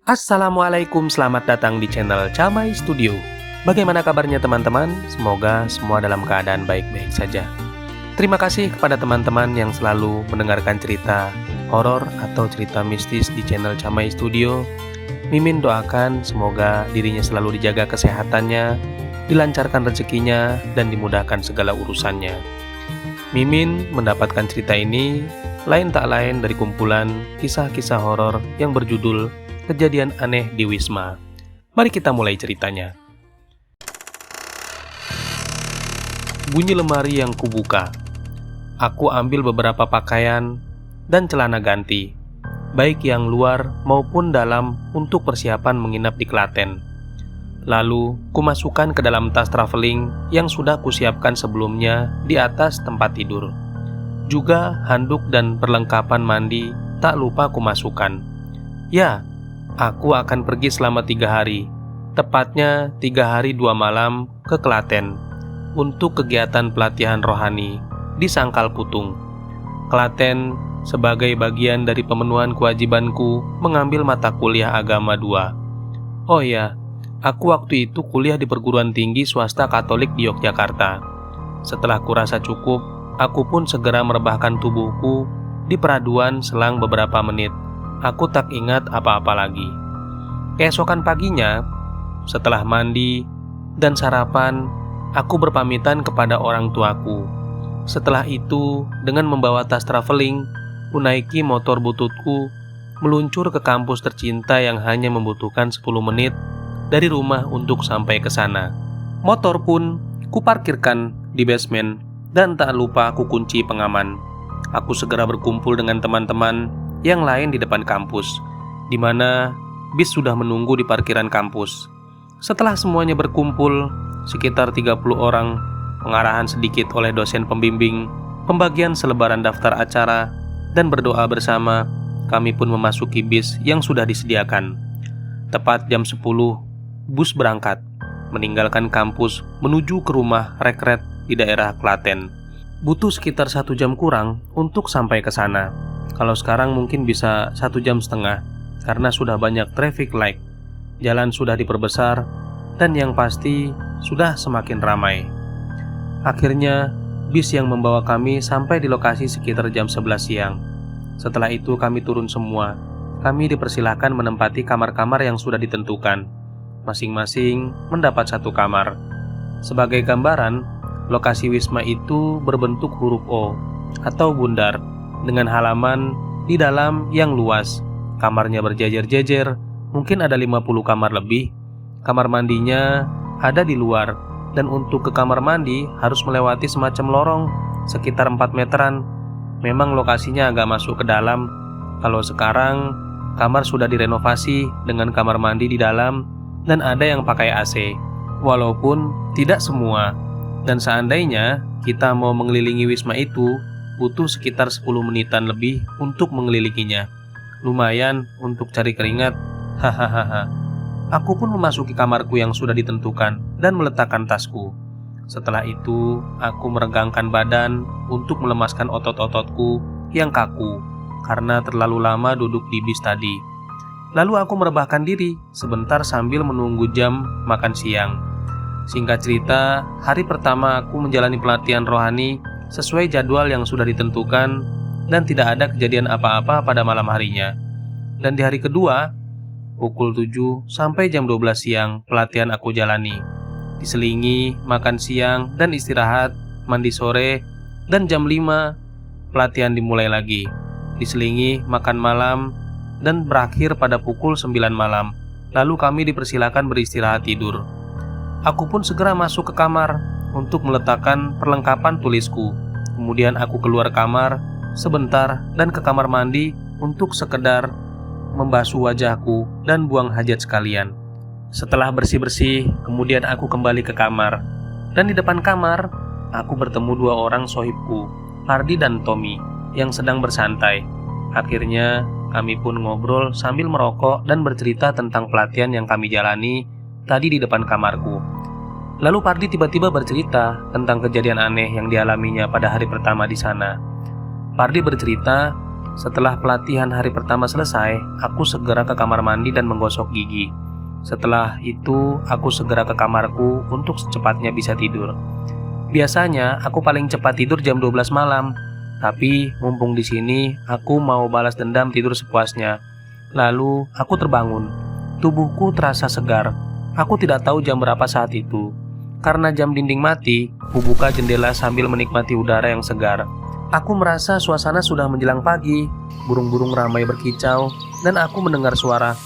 Assalamualaikum, selamat datang di channel Camai Studio. Bagaimana kabarnya teman-teman? Semoga semua dalam keadaan baik-baik saja. Terima kasih kepada teman-teman yang selalu mendengarkan cerita horor atau cerita mistis di channel Camai Studio. Mimin doakan semoga dirinya selalu dijaga kesehatannya, dilancarkan rezekinya, dan dimudahkan segala urusannya. Mimin mendapatkan cerita ini lain tak lain dari kumpulan kisah-kisah horor yang berjudul Kejadian Aneh di Wisma. Mari kita mulai ceritanya. Bunyi lemari yang kubuka. Aku ambil beberapa pakaian dan celana ganti, baik yang luar maupun dalam, untuk persiapan menginap di Klaten. Lalu kumasukkan ke dalam tas traveling yang sudah kusiapkan sebelumnya di atas tempat tidur. Juga handuk dan perlengkapan mandi tak lupa kumasukkan. Ya, aku akan pergi selama 3 hari, tepatnya 3 hari 2 malam ke Klaten untuk kegiatan pelatihan rohani di Sangkal Putung. Klaten sebagai bagian dari pemenuhan kewajibanku mengambil mata kuliah agama 2. Oh ya, aku waktu itu kuliah di perguruan tinggi swasta Katolik di Yogyakarta. Setelah kurasa cukup, aku pun segera merebahkan tubuhku di peraduan. Selang beberapa menit, aku tak ingat apa-apa lagi. Keesokan paginya, setelah mandi dan sarapan, aku berpamitan kepada orang tuaku. Setelah itu, dengan membawa tas traveling, kunaiki motor bututku, meluncur ke kampus tercinta yang hanya membutuhkan 10 menit dari rumah untuk sampai ke sana. Motor pun kuparkirkan di basement dan tak lupa aku kunci pengaman. Aku segera berkumpul dengan teman-teman yang lain di depan kampus, di mana bis sudah menunggu di parkiran kampus. Setelah semuanya berkumpul, sekitar 30 orang, pengarahan sedikit oleh dosen pembimbing, pembagian selebaran daftar acara, dan berdoa bersama, kami pun memasuki bis yang sudah disediakan. Tepat jam 10, bus berangkat, meninggalkan kampus menuju ke rumah rekret di daerah Klaten. Butuh sekitar 1 jam kurang untuk sampai ke sana. Kalau sekarang mungkin bisa 1,5 jam, karena sudah banyak traffic light, jalan sudah diperbesar, dan yang pasti sudah semakin ramai. Akhirnya, bis yang membawa kami sampai di lokasi sekitar jam 11 siang. Setelah itu kami turun semua. Kami dipersilahkan menempati kamar-kamar yang sudah ditentukan. Masing-masing mendapat 1 kamar. Sebagai gambaran, lokasi wisma itu berbentuk huruf O atau bundar, dengan halaman di dalam yang luas. Kamarnya berjejer-jejer, mungkin ada 50 kamar lebih. Kamar mandinya ada di luar, dan untuk ke kamar mandi harus melewati semacam lorong sekitar 4 meteran. Memang lokasinya agak masuk ke dalam. Kalau sekarang, kamar sudah direnovasi dengan kamar mandi di dalam, dan ada yang pakai AC. Walaupun tidak semua. Dan seandainya kita mau mengelilingi wisma itu, butuh sekitar 10 menitan lebih untuk mengelilinginya. Lumayan untuk cari keringat. Hahaha. Aku pun memasuki kamarku yang sudah ditentukan dan meletakkan tasku. Setelah itu, aku meregangkan badan untuk melemaskan otot-ototku yang kaku karena terlalu lama duduk di bis tadi. Lalu aku merebahkan diri sebentar sambil menunggu jam makan siang. Singkat cerita, hari pertama aku menjalani pelatihan rohani sesuai jadwal yang sudah ditentukan, dan tidak ada kejadian apa-apa pada malam harinya. Dan di hari kedua, pukul 7 sampai jam 12 siang, pelatihan aku jalani. Diselingi makan siang dan istirahat, mandi sore, dan jam 5 pelatihan dimulai lagi. Diselingi makan malam, dan berakhir pada pukul 9 malam. Lalu kami dipersilakan beristirahat tidur. Aku pun segera masuk ke kamar untuk meletakkan perlengkapan tulisku. Kemudian aku keluar kamar sebentar dan ke kamar mandi untuk sekedar membasuh wajahku dan buang hajat sekalian. Setelah bersih-bersih, kemudian aku kembali ke kamar. Dan di depan kamar, aku bertemu 2 orang sohibku, Pardi dan Tommy, yang sedang bersantai. Akhirnya, kami pun ngobrol sambil merokok dan bercerita tentang pelatihan yang kami jalani tadi di depan kamarku. Lalu Pardi tiba-tiba bercerita tentang kejadian aneh yang dialaminya pada hari pertama di sana. Pardi bercerita Setelah pelatihan hari pertama selesai, aku segera ke kamar mandi dan menggosok gigi. Setelah itu, aku segera ke kamarku untuk secepatnya bisa tidur. Biasanya, aku paling cepat tidur jam 12 malam. Tapi, mumpung di sini, aku mau balas dendam tidur sepuasnya. Lalu, aku terbangun. Tubuhku terasa segar. Aku tidak tahu jam berapa saat itu. Karena jam dinding mati, ku buka jendela sambil menikmati udara yang segar. Aku merasa suasana sudah menjelang pagi, burung-burung ramai berkicau, dan aku mendengar suara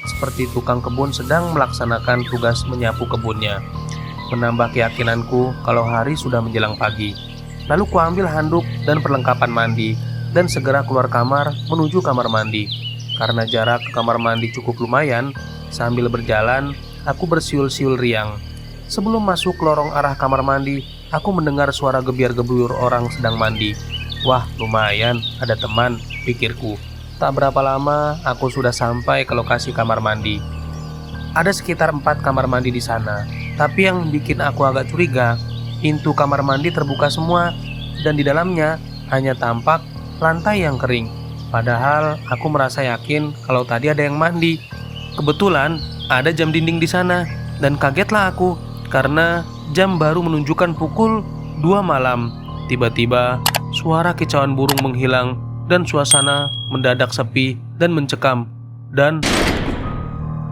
seperti tukang kebun sedang melaksanakan tugas menyapu kebunnya. Menambah keyakinanku kalau hari sudah menjelang pagi. Lalu ku ambil handuk dan perlengkapan mandi, dan segera keluar kamar menuju kamar mandi. Karena jarak ke kamar mandi cukup lumayan, sambil berjalan, aku bersiul-siul riang. Sebelum masuk lorong arah kamar mandi, aku mendengar suara gebiar-gebuyur orang sedang mandi. Wah, lumayan, ada teman, pikirku. Tak berapa lama, aku sudah sampai ke lokasi kamar mandi. Ada sekitar 4 kamar mandi di sana. Tapi yang bikin aku agak curiga, pintu kamar mandi terbuka semua, dan di dalamnya hanya tampak lantai yang kering. Padahal aku merasa yakin kalau tadi ada yang mandi. Kebetulan ada jam dinding di sana, dan kagetlah aku karena jam baru menunjukkan pukul 2 malam. Tiba-tiba suara kicauan burung menghilang dan suasana mendadak sepi dan mencekam. Dan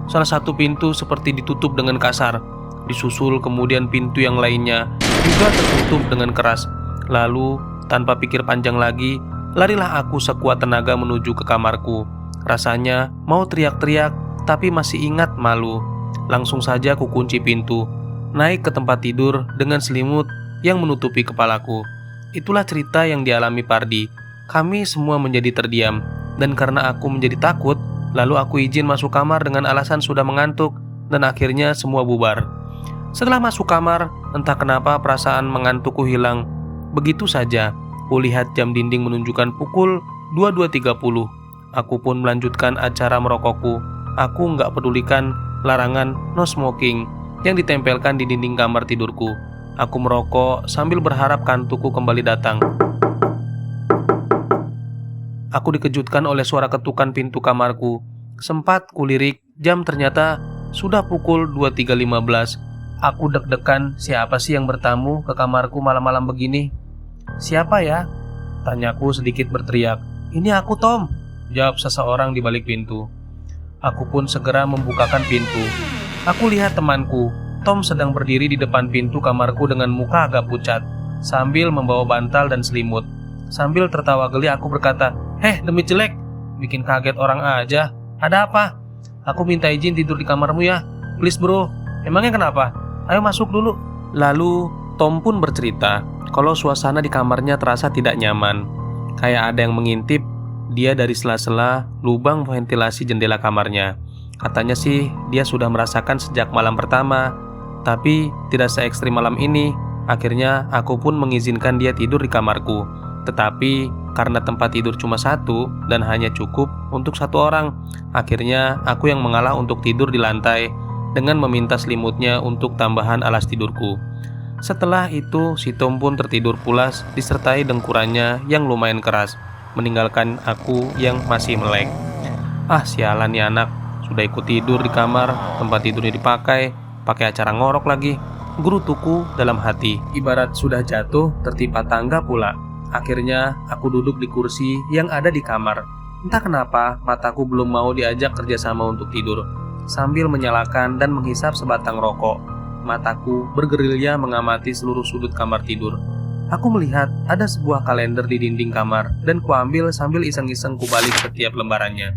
salah satu pintu seperti ditutup dengan kasar. Disusul kemudian pintu yang lainnya juga tertutup dengan keras. Lalu tanpa pikir panjang lagi, larilah aku sekuat tenaga menuju ke kamarku. Rasanya mau teriak-teriak, tapi masih ingat malu. Langsung saja ku kunci pintu, naik ke tempat tidur dengan selimut yang menutupi kepalaku. Itulah cerita yang dialami Pardi. Kami semua menjadi terdiam, dan karena aku menjadi takut, lalu aku izin masuk kamar dengan alasan sudah mengantuk, dan akhirnya semua bubar. Setelah masuk kamar, entah kenapa perasaan mengantukku hilang. Begitu saja, kulihat jam dinding menunjukkan pukul 22.30. Aku pun melanjutkan acara merokokku. Aku nggak pedulikan larangan no smoking yang ditempelkan di dinding kamar tidurku. Aku merokok sambil berharap kantukku kembali datang. Aku dikejutkan oleh suara ketukan pintu kamarku. Sempat kulirik, jam ternyata sudah pukul 23.15. Aku deg-degan, siapa sih yang bertamu ke kamarku malam-malam begini? Siapa ya? Tanyaku sedikit berteriak. Ini aku, Tom, jawab seseorang di balik pintu. Aku pun segera membukakan pintu. Aku lihat temanku, Tom, sedang berdiri di depan pintu kamarku dengan muka agak pucat, sambil membawa bantal dan selimut. Sambil tertawa geli aku berkata, demi jelek, bikin kaget orang aja. Ada apa? Aku minta izin tidur di kamarmu ya. Please bro, emangnya kenapa? Ayo masuk dulu. Lalu Tom pun bercerita kalau suasana di kamarnya terasa tidak nyaman. Kayak ada yang mengintip dia dari sela-sela lubang ventilasi jendela kamarnya. Katanya sih dia sudah merasakan sejak malam pertama, tapi tidak se-ekstrim malam ini. Akhirnya aku pun mengizinkan dia tidur di kamarku. Tetapi karena tempat tidur cuma satu dan hanya cukup untuk satu orang, akhirnya aku yang mengalah untuk tidur di lantai dengan meminta selimutnya untuk tambahan alas tidurku. Setelah itu si Tom pun tertidur pulas disertai dengkurannya yang lumayan keras, meninggalkan aku yang masih melek. Sialan nih anak, sudah ikut tidur di kamar, tempat tidurnya dipakai, pakai acara ngorok lagi. Gerutuku dalam hati, ibarat sudah jatuh tertimpa tangga pula. Akhirnya aku duduk di kursi yang ada di kamar. Entah kenapa mataku belum mau diajak kerjasama untuk tidur. Sambil menyalakan dan menghisap sebatang rokok, mataku bergerilya mengamati seluruh sudut kamar tidur. Aku melihat ada sebuah kalender di dinding kamar dan kuambil sambil iseng-iseng kubalik setiap lembarannya.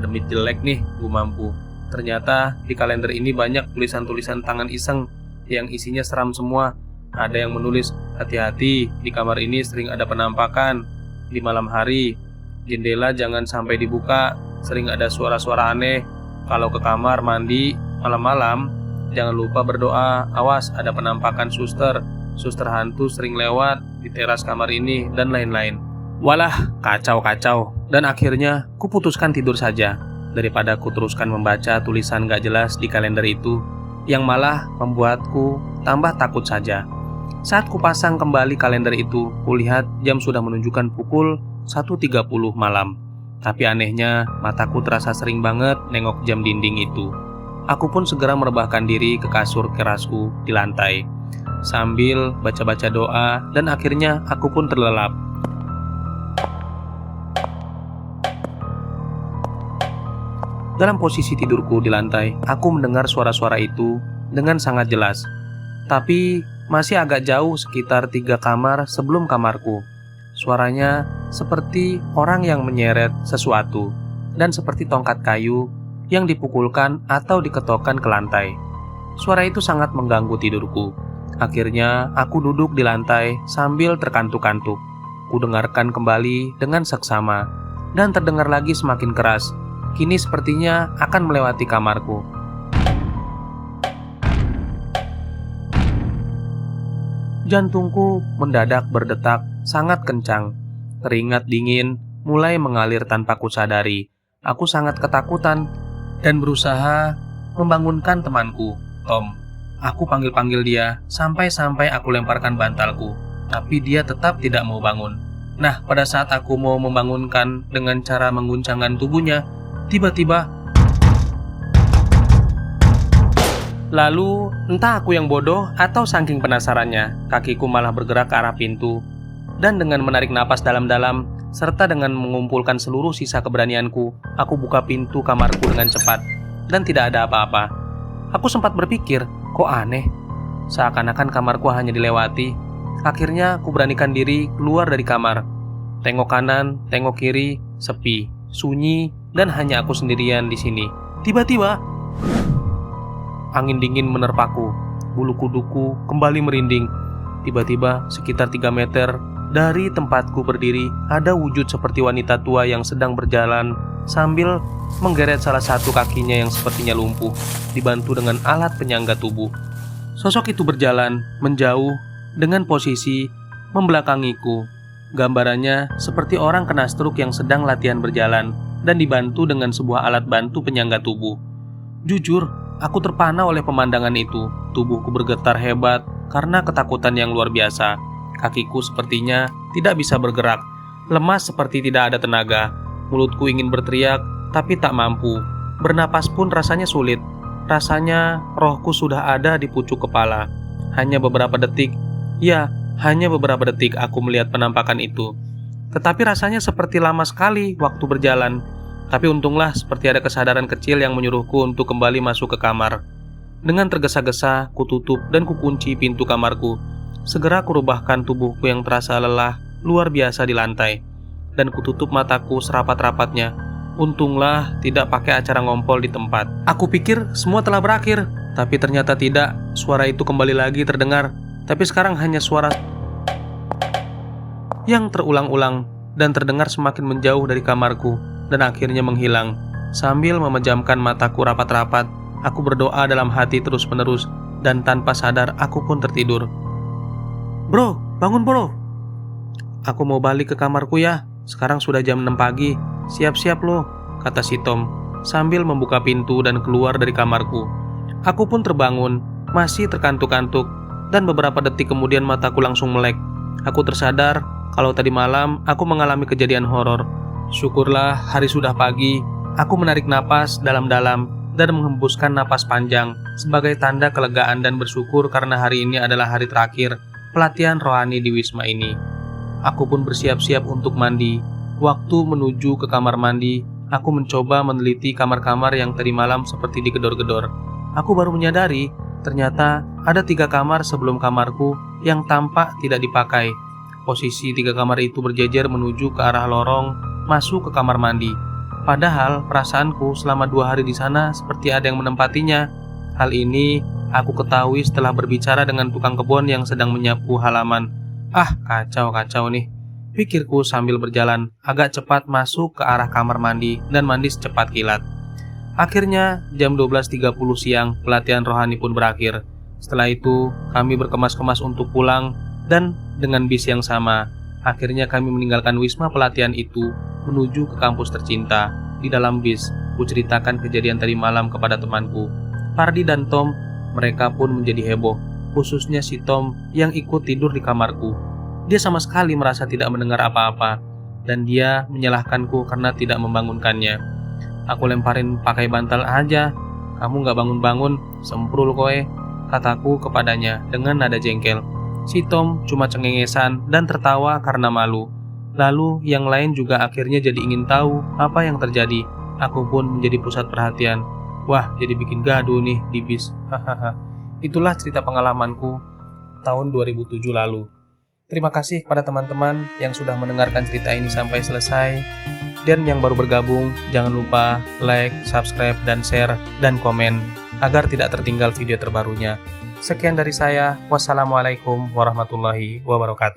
Demi jelek nih, gumamku. Ternyata di kalender ini banyak tulisan-tulisan tangan iseng yang isinya seram semua. Ada yang menulis, hati-hati, di kamar ini sering ada penampakan. Di malam hari, jendela jangan sampai dibuka, sering ada suara-suara aneh. Kalau ke kamar mandi malam-malam, jangan lupa berdoa, awas ada penampakan suster hantu sering lewat di teras kamar ini, dan lain-lain. Walah, kacau-kacau. Dan akhirnya kuputuskan tidur saja, daripada ku teruskan membaca tulisan gak jelas di kalender itu, yang malah membuatku tambah takut saja. Saat kupasang kembali kalender itu, kulihat jam sudah menunjukkan pukul 1.30 malam. Tapi anehnya, mataku terasa sering banget nengok jam dinding itu. Aku pun segera merebahkan diri ke kasur kerasku di lantai, sambil baca-baca doa, dan akhirnya aku pun terlelap. Dalam posisi tidurku di lantai, aku mendengar suara-suara itu dengan sangat jelas. Tapi masih agak jauh, sekitar 3 kamar sebelum kamarku. Suaranya seperti orang yang menyeret sesuatu, dan seperti tongkat kayu yang dipukulkan atau diketokkan ke lantai. Suara itu sangat mengganggu tidurku. Akhirnya aku duduk di lantai sambil terkantuk-kantuk. Kudengarkan kembali dengan seksama, dan terdengar lagi semakin keras. Kini sepertinya akan melewati kamarku. Jantungku mendadak berdetak sangat kencang. Keringat dingin mulai mengalir tanpa kusadari. Aku sangat ketakutan dan berusaha membangunkan temanku, Tom. Aku panggil-panggil dia sampai-sampai aku lemparkan bantalku, tapi dia tetap tidak mau bangun. Nah, pada saat aku mau membangunkan dengan cara mengguncangkan tubuhnya, tiba-tiba, lalu entah aku yang bodoh atau saking penasarannya, kakiku malah bergerak ke arah pintu. Dan dengan menarik napas dalam-dalam, serta dengan mengumpulkan seluruh sisa keberanianku, aku buka pintu kamarku dengan cepat, dan tidak ada apa-apa. Aku sempat berpikir, kok aneh? Seakan-akan kamarku hanya dilewati. Akhirnya aku beranikan diri keluar dari kamar. Tengok kanan, tengok kiri, sepi, sunyi, dan hanya aku sendirian di sini. Tiba-tiba, angin dingin menerpaku. Bulu kuduku kembali merinding. Tiba-tiba, sekitar 3 meter dari tempatku berdiri, ada wujud seperti wanita tua yang sedang berjalan sambil menggeret salah satu kakinya yang sepertinya lumpuh, dibantu dengan alat penyangga tubuh. Sosok itu berjalan menjauh dengan posisi membelakangiku. Gambarannya seperti orang kena stroke yang sedang latihan berjalan dan dibantu dengan sebuah alat bantu penyangga tubuh. Jujur, aku terpana oleh pemandangan itu. Tubuhku bergetar hebat karena ketakutan yang luar biasa. Kakiku sepertinya tidak bisa bergerak, lemas seperti tidak ada tenaga. Mulutku ingin berteriak, tapi tak mampu. Bernapas pun rasanya sulit. Rasanya rohku sudah ada di pucuk kepala. Hanya beberapa detik, hanya beberapa detik aku melihat penampakan itu. Tetapi rasanya seperti lama sekali waktu berjalan. Tapi untunglah seperti ada kesadaran kecil yang menyuruhku untuk kembali masuk ke kamar. Dengan tergesa-gesa, kututup dan kukunci pintu kamarku. Segera kurubahkan tubuhku yang terasa lelah luar biasa di lantai, dan kututup mataku serapat-rapatnya. Untunglah tidak pakai acara ngompol di tempat. Aku pikir semua telah berakhir, tapi ternyata tidak. Suara itu kembali lagi terdengar, tapi sekarang hanya suara yang terulang-ulang dan terdengar semakin menjauh dari kamarku dan akhirnya menghilang. Sambil memejamkan mataku rapat-rapat, aku berdoa dalam hati terus-menerus, dan tanpa sadar aku pun tertidur. Bro, bangun bro. Aku mau balik ke kamarku ya. Sekarang sudah jam 6 pagi. Siap-siap loh, kata si Tom sambil membuka pintu dan keluar dari kamarku. Aku pun terbangun, masih terkantuk-kantuk, dan beberapa detik kemudian mataku langsung melek. Aku tersadar kalau tadi malam aku mengalami kejadian horor. Syukurlah hari sudah pagi. Aku menarik napas dalam-dalam dan menghembuskan napas panjang sebagai tanda kelegaan dan bersyukur karena hari ini adalah hari terakhir pelatihan rohani di Wisma ini. Aku pun bersiap-siap untuk mandi. Waktu menuju ke kamar mandi, aku mencoba meneliti kamar-kamar yang tadi malam seperti digedor-gedor. Aku baru menyadari, ternyata ada 3 kamar sebelum kamarku yang tampak tidak dipakai. Posisi 3 kamar itu berjejer menuju ke arah lorong masuk ke kamar mandi. Padahal perasaanku selama 2 hari di sana seperti ada yang menempatinya. Hal ini aku ketahui setelah berbicara dengan tukang kebun yang sedang menyapu halaman. Kacau nih, pikirku sambil berjalan agak cepat masuk ke arah kamar mandi dan mandi secepat kilat. Akhirnya jam 12.30 siang pelatihan rohani pun berakhir. Setelah itu kami berkemas-kemas untuk pulang, dan dengan bis yang sama akhirnya kami meninggalkan wisma pelatihan itu menuju ke kampus tercinta. Di dalam bis kuceritakan kejadian tadi malam kepada temanku Pardi dan Tom. Mereka pun menjadi heboh, khususnya si Tom yang ikut tidur di kamarku. Dia sama sekali merasa tidak mendengar apa-apa. dan dia menyalahkanku karena tidak membangunkannya. Aku lemparin pakai bantal aja. Kamu gak bangun-bangun, semprul koe, kataku kepadanya dengan nada jengkel. Si Tom cuma cengengesan dan tertawa karena malu. Lalu yang lain juga akhirnya jadi ingin tahu apa yang terjadi. Aku pun menjadi pusat perhatian. Wah, jadi bikin gaduh nih di bis. Hahaha. Itulah cerita pengalamanku tahun 2007 lalu. Terima kasih kepada teman-teman yang sudah mendengarkan cerita ini sampai selesai. Dan yang baru bergabung, jangan lupa like, subscribe, dan share, dan komen agar tidak tertinggal video terbarunya. Sekian dari saya. Wassalamualaikum warahmatullahi wabarakatuh.